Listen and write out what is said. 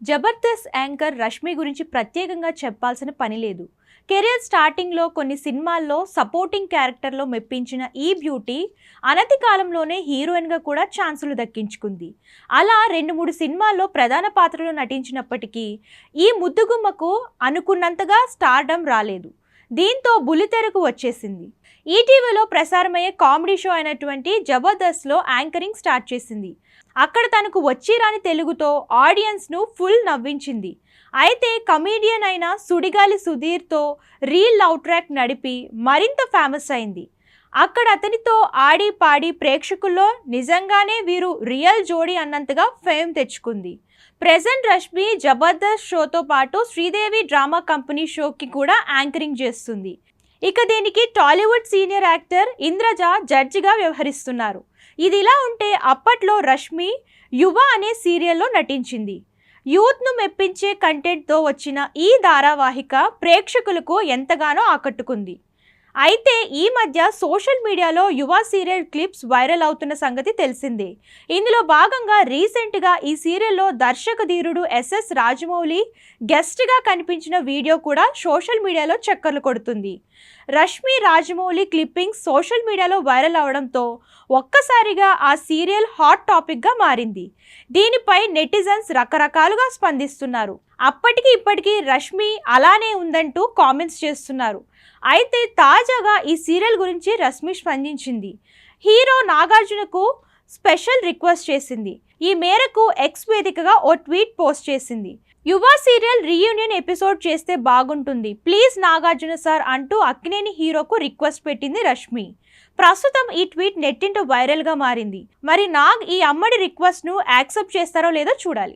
Jabardasth anchor Rashmi గురించి ప్రత్యేకంగా చెప్పాల్సిన పని లేదు. కెరియర్ స్టార్టింగ్లో కొన్ని సినిమాల్లో సపోర్టింగ్ క్యారెక్టర్లో మెప్పించిన ఈ బ్యూటీ అనతి కాలంలోనే హీరోయిన్గా కూడా ఛాన్సులు దక్కించుకుంది. అలా 2-3 సినిమాల్లో ప్రధాన పాత్రలో నటించినప్పటికీ ఈ ముద్దుగుమ్మకు అనుకున్నంతగా స్టార్డమ్ రాలేదు. దీంతో బుల్లితెరకు వచ్చేసింది. ఈటీవీలో ప్రసారమయ్యే కామెడీ షో అయినటువంటి జబర్దస్త్లో యాంకరింగ్ స్టార్ట్ చేసింది. అక్కడ తనకు వచ్చిరాని తెలుగుతో ఆడియన్స్ను ఫుల్ నవ్వించింది. అయితే కమీడియన్ అయిన సుడిగాలి సుధీర్తో రీల్ లవ్ ట్రాక్ నడిపి మరింత ఫేమస్ అయింది. అక్కడ అతనితో ఆడి పాడి ప్రేక్షకుల్లో నిజంగానే వీరు రియల్ జోడీ అన్నంతగా ఫేమ్ తెచ్చుకుంది. ప్రెజెంట్ రష్మి జబర్దస్త్ షోతో పాటు శ్రీదేవి డ్రామా కంపెనీ షోకి కూడా యాంకరింగ్ చేస్తుంది. ఇక దీనికి టాలీవుడ్ సీనియర్ యాక్టర్ ఇంద్రజ జడ్జిగా వ్యవహరిస్తున్నారు. ఇది ఇలా ఉంటే అప్పట్లో రష్మి యువ అనే సీరియల్లో నటించింది. యూత్ను మెప్పించే కంటెంట్తో వచ్చిన ఈ ధారావాహిక ప్రేక్షకులకు ఎంతగానో ఆకట్టుకుంది. అయితే ఈ మధ్య సోషల్ మీడియాలో యువ సీరియల్ క్లిప్స్ వైరల్ అవుతున్న సంగతి తెలిసిందే. ఇందులో భాగంగా రీసెంట్గా ఈ సీరియల్లో దర్శక ధీరుడు ఎస్ఎస్ రాజమౌళి గెస్ట్గా కనిపించిన వీడియో కూడా సోషల్ మీడియాలో చక్కర్లు కొడుతుంది. రష్మి రాజమౌళి క్లిప్పింగ్స్ సోషల్ మీడియాలో వైరల్ అవడంతో ఒక్కసారిగా ఆ సీరియల్ హాట్ టాపిక్గా మారింది. దీనిపై నెటిజన్స్ రకరకాలుగా స్పందిస్తున్నారు. అప్పటికి ఇప్పటికీ రష్మి అలానే ఉందంటూ కామెంట్స్ చేస్తున్నారు. అయితే తాజాగా ఈ సీరియల్ గురించి రష్మి స్పందించింది. హీరో నాగార్జునకు స్పెషల్ రిక్వెస్ట్ చేసింది. ఈ మేరకు ఎక్స్ వేదికగా ఓ ట్వీట్ పోస్ట్ చేసింది. యువ సీరియల్ రీయూనియన్ ఎపిసోడ్ చేస్తే బాగుంటుంది, ప్లీజ్ నాగార్జున సార్ అంటూ అక్కినేని హీరోకు రిక్వెస్ట్ పెట్టింది రష్మి. ప్రస్తుతం ఈ ట్వీట్ నెట్టింట వైరల్గా మారింది. మరి నాగ్ ఈ అమ్మడి రిక్వెస్ట్ను యాక్సెప్ట్ చేస్తారో లేదో చూడాలి.